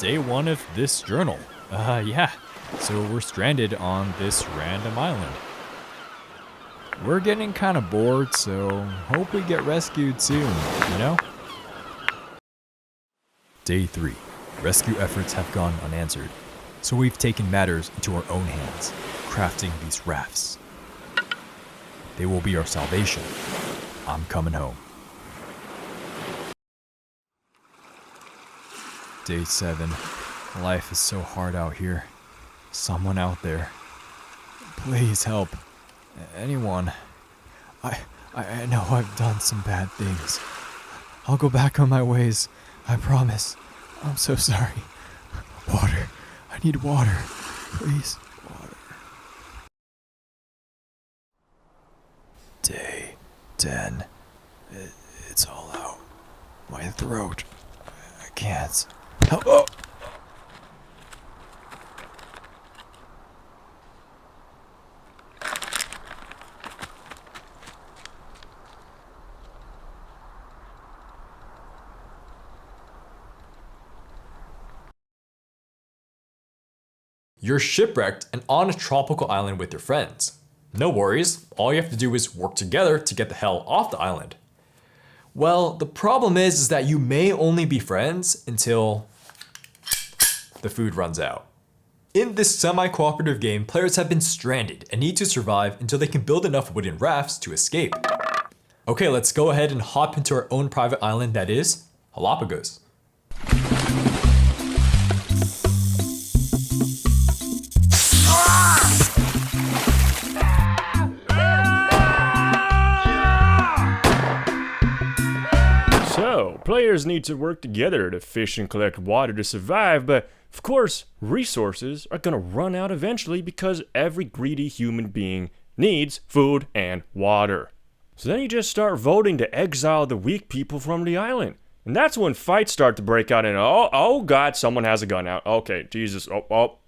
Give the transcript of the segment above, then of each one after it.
day 1 of this journal. Yeah. So we're stranded on this random island. We're getting kind of bored, so hope we get rescued soon, you know? Day 3. Rescue efforts have gone unanswered, so we've taken matters into our own hands, crafting these rafts. They will be our salvation. I'm coming home. Day 7. Life is so hard out here. Someone out there. Please help. Anyone. I know I've done some bad things. I'll go back on my ways. I promise. I'm so sorry. Water. I need water. Please. Water. Day 10. It's all out. My throat. I can't. Oh! You're shipwrecked and on a tropical island with your friends. No worries, all you have to do is work together to get the hell off the island. Well, the problem is that you may only be friends until the food runs out. In this semi-cooperative game, players have been stranded and need to survive until they can build enough wooden rafts to escape. Okay, let's go ahead and hop into our own private island that is Hellapagos. So, players need to work together to fish and collect water to survive, but of course, resources are gonna run out eventually because every greedy human being needs food and water. So then you just start voting to exile the weak people from the island. And that's when fights start to break out and oh god, someone has a gun out. Okay, Jesus, So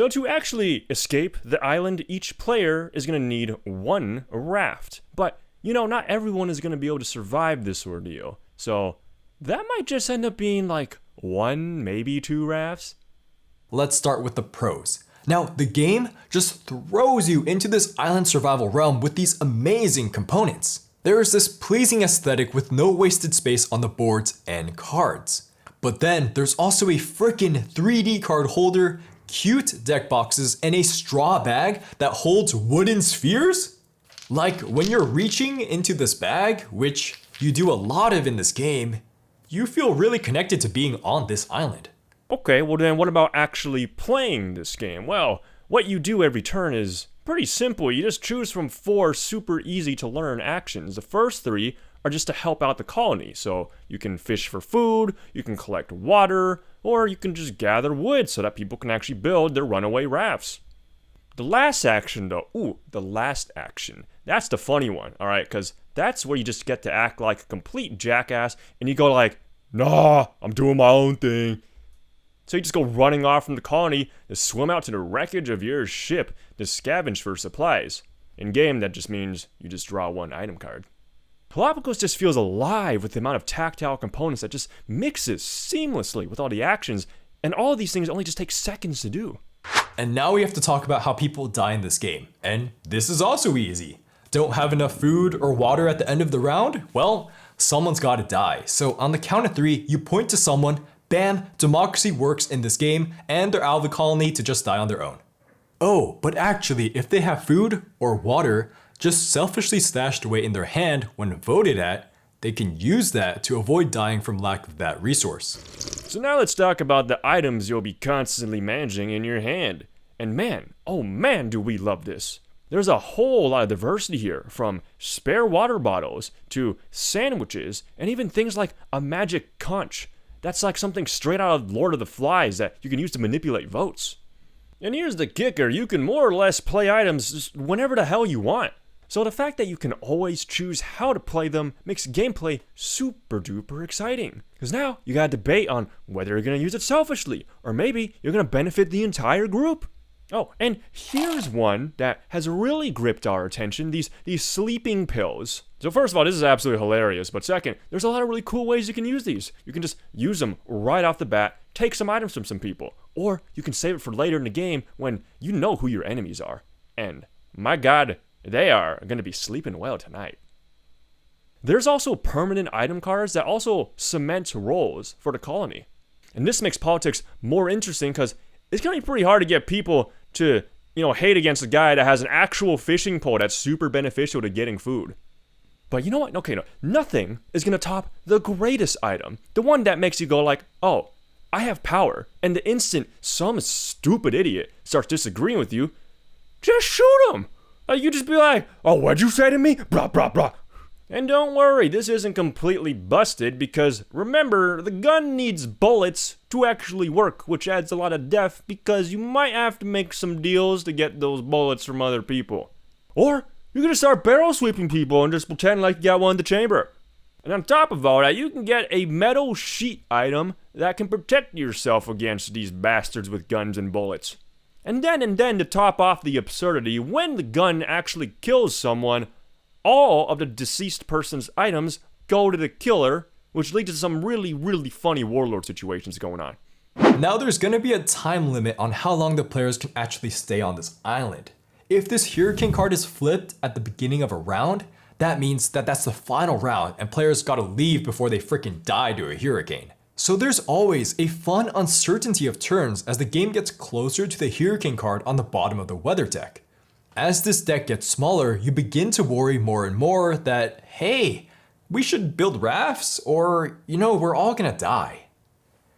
to actually escape the island, each player is gonna need one raft. But you know, not everyone is going to be able to survive this ordeal. So that might just end up being like 1, maybe 2 rafts. Let's start with the pros. Now, the game just throws you into this island survival realm with these amazing components. There is this pleasing aesthetic with no wasted space on the boards and cards. But then there's also a freaking 3D card holder, cute deck boxes, and a straw bag that holds wooden spheres? Like, when you're reaching into this bag, which you do a lot of in this game, you feel really connected to being on this island. Okay, well then what about actually playing this game? Well, what you do every turn is pretty simple. You just choose from 4 super easy to learn actions. The first 3 are just to help out the colony. So you can fish for food, you can collect water, or you can just gather wood so that people can actually build their runaway rafts. The last action though, the last action, that's the funny one, alright? Because that's where you just get to act like a complete jackass and you go like, nah, I'm doing my own thing. So you just go running off from the colony to swim out to the wreckage of your ship to scavenge for supplies. In game, that just means you just draw 1 item card. Hellapagos just feels alive with the amount of tactile components that just mixes seamlessly with all the actions, and all of these things only just take seconds to do. And now we have to talk about how people die in this game. And this is also easy. Don't have enough food or water at the end of the round? Well, someone's gotta die. So on the count of 3, you point to someone, bam, democracy works in this game, and they're out of the colony to just die on their own. Oh, but actually, if they have food or water just selfishly stashed away in their hand when voted at, they can use that to avoid dying from lack of that resource. So now let's talk about the items you'll be constantly managing in your hand. And man, oh man, do we love this. There's a whole lot of diversity here, from spare water bottles to sandwiches and even things like a magic conch. That's like something straight out of Lord of the Flies that you can use to manipulate votes. And here's the kicker, you can more or less play items just whenever the hell you want. So the fact that you can always choose how to play them makes gameplay super duper exciting. Because now you got a debate on whether you're going to use it selfishly, or maybe you're going to benefit the entire group. Oh, and here's one that has really gripped our attention, these sleeping pills. So first of all, this is absolutely hilarious, but second, there's a lot of really cool ways you can use these. You can just use them right off the bat, take some items from some people, or you can save it for later in the game when you know who your enemies are. And my god, they are going to be sleeping well tonight. There's also permanent item cards that also cement roles for the colony. And this makes politics more interesting because it's going to be pretty hard to get people to, hate against a guy that has an actual fishing pole that's super beneficial to getting food. But you know what? Okay, no, nothing is going to top the greatest item. The one that makes you go like, oh, I have power. And the instant some stupid idiot starts disagreeing with you, just shoot him. You just be like, oh, what'd you say to me? Blah, blah, blah. And don't worry, this isn't completely busted because remember, the gun needs bullets to actually work, which adds a lot of depth because you might have to make some deals to get those bullets from other people. Or you're gonna start barrel sweeping people and just pretend like you got one in the chamber. And on top of all that, you can get a metal sheet item that can protect yourself against these bastards with guns and bullets. And then to top off the absurdity, when the gun actually kills someone, all of the deceased person's items go to the killer, which leads to some really, really funny warlord situations going on. Now there's gonna be a time limit on how long the players can actually stay on this island. If this hurricane card is flipped at the beginning of a round, that means that that's the final round and players gotta leave before they freaking die to a hurricane. So there's always a fun uncertainty of turns as the game gets closer to the hurricane card on the bottom of the weather deck. As this deck gets smaller, you begin to worry more and more that, hey, we should build rafts or, we're all gonna die.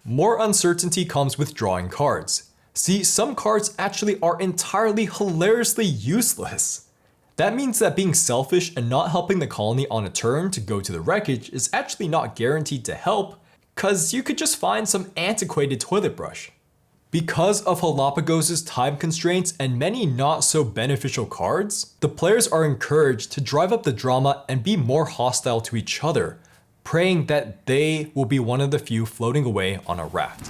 More uncertainty comes with drawing cards. See, some cards actually are entirely hilariously useless. That means that being selfish and not helping the colony on a turn to go to the wreckage is actually not guaranteed to help, cause you could just find some antiquated toilet brush. Because of Hellapagos' time constraints and many not so beneficial cards, the players are encouraged to drive up the drama and be more hostile to each other, praying that they will be one of the few floating away on a raft.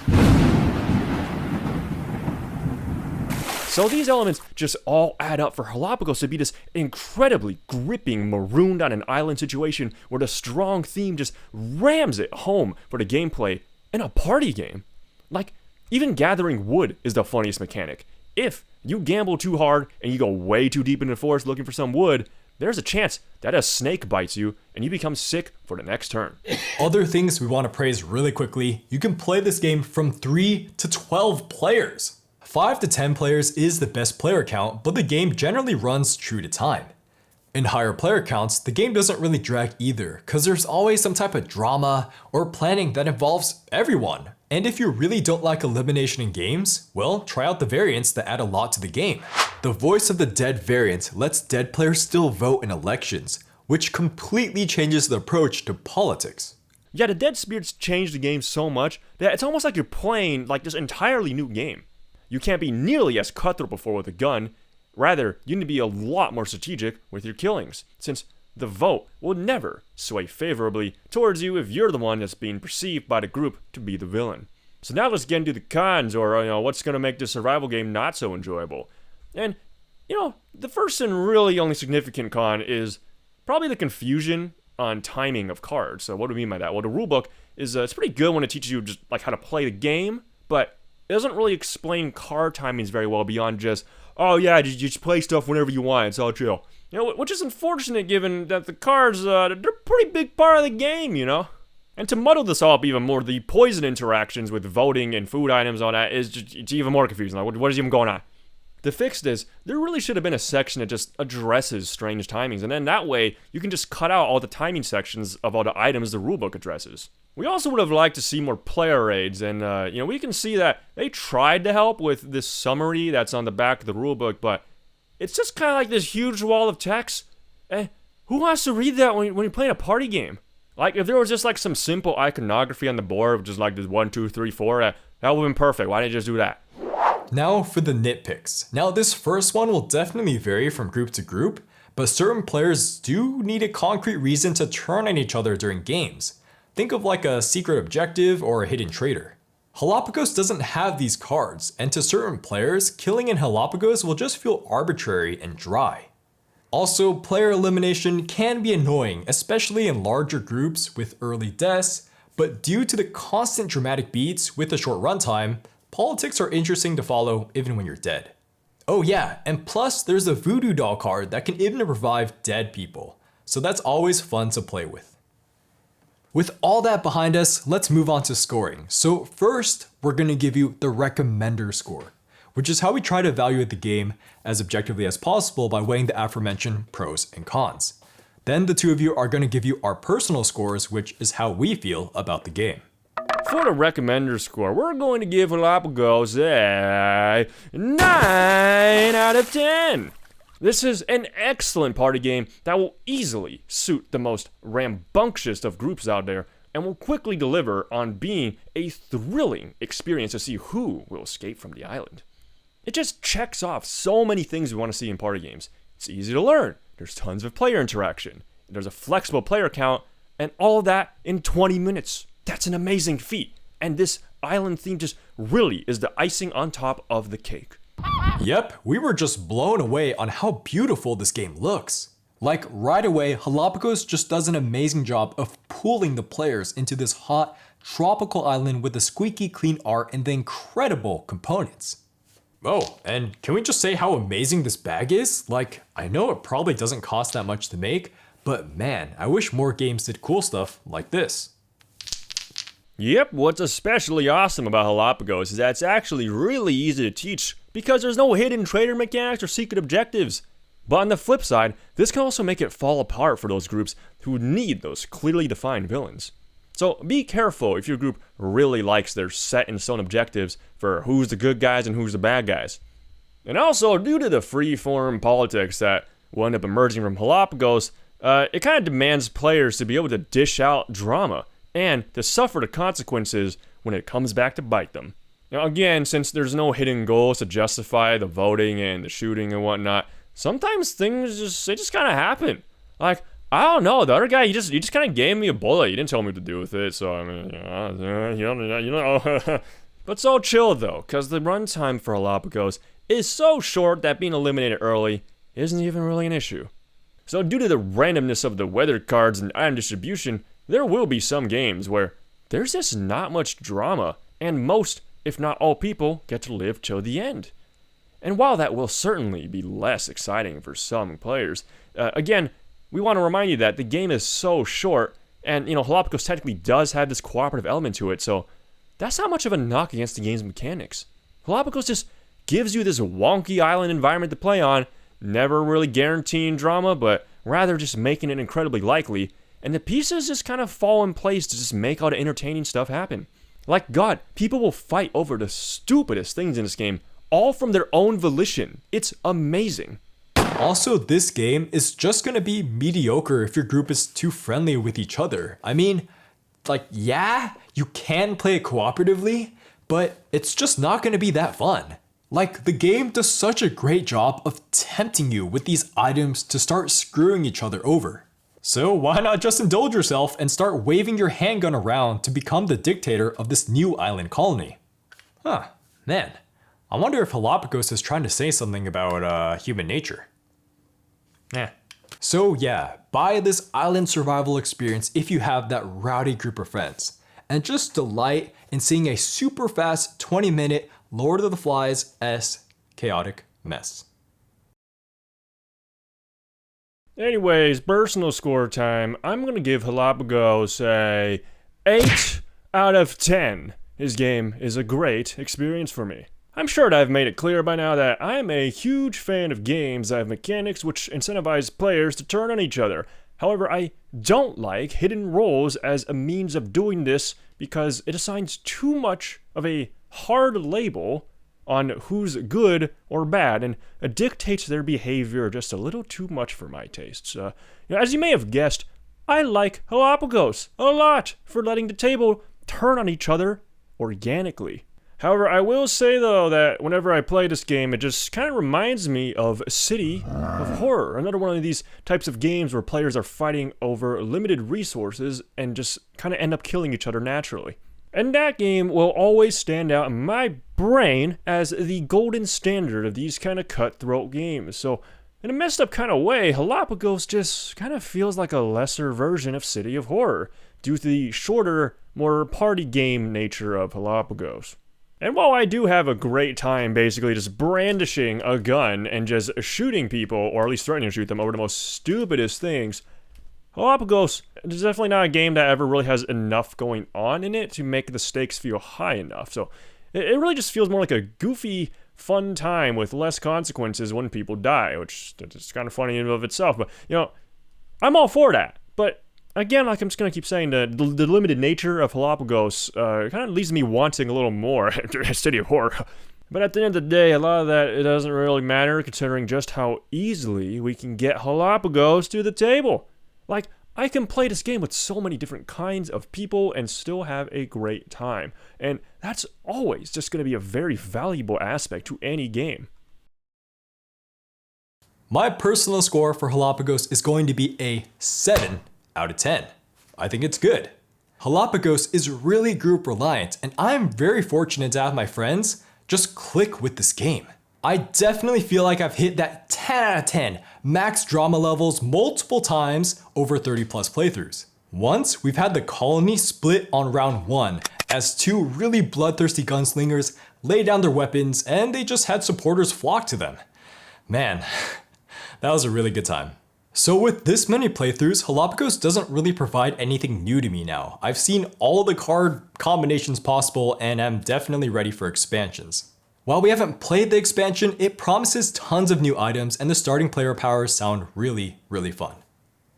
So these elements just all add up for Hellapagos to be this incredibly gripping marooned on an island situation where the strong theme just rams it home for the gameplay in a party game. Like, even gathering wood is the funniest mechanic. If you gamble too hard and you go way too deep into the forest looking for some wood, there's a chance that a snake bites you and you become sick for the next turn. Other things we want to praise really quickly, you can play this game from 3 to 12 players. 5 to 10 players is the best player count, but the game generally runs true to time. In higher player counts, the game doesn't really drag either, cause there's always some type of drama or planning that involves everyone. And if you really don't like elimination in games, well, try out the variants that add a lot to the game. The Voice of the Dead variant lets dead players still vote in elections, which completely changes the approach to politics. Yeah, the dead spirits change the game so much that it's almost like you're playing like this entirely new game. You can't be nearly as cutthroat before with a gun. Rather, you need to be a lot more strategic with your killings, since the vote will never sway favorably towards you if you're the one that's being perceived by the group to be the villain. So now let's get into the cons, or what's going to make this survival game not so enjoyable. And, the first and really only significant con is probably the confusion on timing of cards. So what do we mean by that? Well, the rulebook is it's pretty good when it teaches you just like how to play the game, but it doesn't really explain card timings very well beyond just, oh yeah, you just play stuff whenever you want, it's all chill. Which is unfortunate given that the cards, they're a pretty big part of the game, And to muddle this all up even more, the poison interactions with voting and food items, all that, it's even more confusing. Like, what is even going on? The fix is, there really should have been a section that just addresses strange timings, and then that way, you can just cut out all the timing sections of all the items the rulebook addresses. We also would have liked to see more player aids, and we can see that they tried to help with this summary that's on the back of the rulebook, but it's just kind of like this huge wall of text. Who wants to read that when you're playing a party game? Like, if there was just like some simple iconography on the board, just like this 1, 2, 3, 4, that would have been perfect. Why didn't you just do that? Now for the nitpicks. Now this first one will definitely vary from group to group, but certain players do need a concrete reason to turn on each other during games. Think of like a secret objective or a hidden traitor. Hellapagos doesn't have these cards, and to certain players, killing in Hellapagos will just feel arbitrary and dry. Also, player elimination can be annoying, especially in larger groups with early deaths, but due to the constant dramatic beats with a short runtime, politics are interesting to follow even when you're dead. Oh yeah, and plus there's a voodoo doll card that can even revive dead people, so that's always fun to play with. With all that behind us, let's move on to scoring. So first, we're going to give you the recommender score, which is how we try to evaluate the game as objectively as possible by weighing the aforementioned pros and cons. Then the two of you are going to give you our personal scores, which is how we feel about the game. For the recommender score, we're going to give Hellapagos a 9 out of 10. This is an excellent party game that will easily suit the most rambunctious of groups out there and will quickly deliver on being a thrilling experience to see who will escape from the island. It just checks off so many things we want to see in party games. It's easy to learn, there's tons of player interaction, there's a flexible player count, and all of that in 20 minutes. That's an amazing feat, and this island theme just really is the icing on top of the cake. Yep, we were just blown away on how beautiful this game looks. Like right away, Hellapagos just does an amazing job of pulling the players into this hot, tropical island with the squeaky clean art and the incredible components. Oh, and can we just say how amazing this bag is? Like, I know it probably doesn't cost that much to make, but man, I wish more games did cool stuff like this. Yep, what's especially awesome about Hellapagos is that it's actually really easy to teach because there's no hidden trader mechanics or secret objectives. But on the flip side, this can also make it fall apart for those groups who need those clearly defined villains. So be careful if your group really likes their set in stone objectives for who's the good guys and who's the bad guys. And also, due to the free-form politics that will end up emerging from Hellapagos, it kind of demands players to be able to dish out drama and to suffer the consequences when it comes back to bite them. Now again, since there's no hidden goals to justify the voting and the shooting and whatnot, sometimes things just kind of happen. Like, I don't know, the other guy, he just kind of gave me a bullet. He didn't tell me what to do with it, so I mean, you know. But so chill though, because the runtime for Hellapagos is so short that being eliminated early isn't even really an issue. So due to the randomness of the weather cards and item distribution, there will be some games where there's just not much drama, and most, if not all people, get to live till the end. And while that will certainly be less exciting for some players, again, we want to remind you that the game is so short, and Hellapagos technically does have this cooperative element to it, so that's not much of a knock against the game's mechanics. Hellapagos just gives you this wonky island environment to play on, never really guaranteeing drama, but rather just making it incredibly likely, and the pieces just kind of fall in place to just make all the entertaining stuff happen. Like God, people will fight over the stupidest things in this game, all from their own volition. It's amazing. Also, this game is just gonna be mediocre if your group is too friendly with each other. I mean, yeah, you can play it cooperatively, but it's just not gonna be that fun. Like, the game does such a great job of tempting you with these items to start screwing each other over. So why not just indulge yourself and start waving your handgun around to become the dictator of this new island colony? Huh, man. I wonder if Hellapagos is trying to say something about human nature. So yeah, buy this island survival experience if you have that rowdy group of friends. And just delight in seeing a super fast 20-minute Lord of the Flies-esque chaotic mess. Anyways, personal score time. I'm going to give Hellapagos a 8 out of 10. His game is a great experience for me. I'm sure that I've made it clear by now that I'm a huge fan of games that have mechanics which incentivize players to turn on each other. However, I don't like hidden roles as a means of doing this because it assigns too much of a hard label on who's good or bad, and dictates their behavior just a little too much for my tastes. As you may have guessed, I like Hellapagos a lot for letting the table turn on each other organically. However, I will say though that whenever I play this game, it just kind of reminds me of City of Horror, another one of these types of games where players are fighting over limited resources and just kind of end up killing each other naturally. And that game will always stand out in my brain as the golden standard of these kind of cutthroat games. So, in a messed up kind of way, Hellapagos just kind of feels like a lesser version of City of Horror, due to the shorter, more party game nature of Hellapagos. And while I do have a great time basically just brandishing a gun and just shooting people, or at least threatening to shoot them over the most stupidest things, Hellapagos is definitely not a game that ever really has enough going on in it to make the stakes feel high enough. So it really just feels more like a goofy, fun time with less consequences when people die, which is kind of funny in and of itself. But, I'm all for that. But again, like I'm just going to keep saying, the limited nature of Hellapagos kind of leaves me wanting a little more City of Horror. But at the end of the day, a lot of that, it doesn't really matter considering just how easily we can get Hellapagos to the table. Like, I can play this game with so many different kinds of people and still have a great time. And that's always just going to be a very valuable aspect to any game. My personal score for Hellapagos is going to be a 7 out of 10. I think it's good. Hellapagos is really group reliant, and I'm very fortunate to have my friends just click with this game. I definitely feel like I've hit that 10 out of 10 max drama levels multiple times over 30 plus playthroughs. Once, we've had the colony split on round 1 as 2 really bloodthirsty gunslingers lay down their weapons and they just had supporters flock to them. Man, that was a really good time. So with this many playthroughs, Hellapagos doesn't really provide anything new to me now. I've seen all the card combinations possible and I'm definitely ready for expansions. While we haven't played the expansion, it promises tons of new items and the starting player powers sound really, really fun.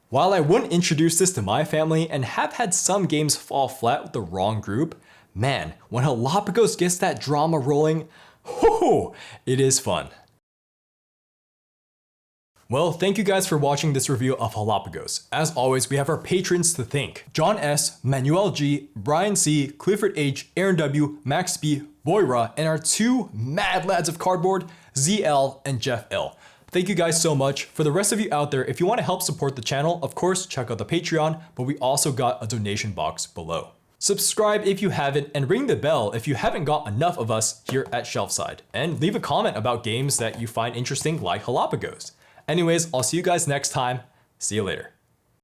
While I wouldn't introduce this to my family and have had some games fall flat with the wrong group, man, when Hellapagos gets that drama rolling, whoo, it is fun. Well, thank you guys for watching this review of Hellapagos. As always, we have our patrons to thank: John S, Manuel G, Brian C, Clifford H, Aaron W, Max B, Boyra, and our 2 mad lads of cardboard, ZL and Jeff L. Thank you guys so much. For the rest of you out there, if you want to help support the channel, of course, check out the Patreon, but we also got a donation box below. Subscribe if you haven't, and ring the bell if you haven't got enough of us here at Shelfside. And leave a comment about games that you find interesting like Hellapagos. Anyways, I'll see you guys next time. See you later.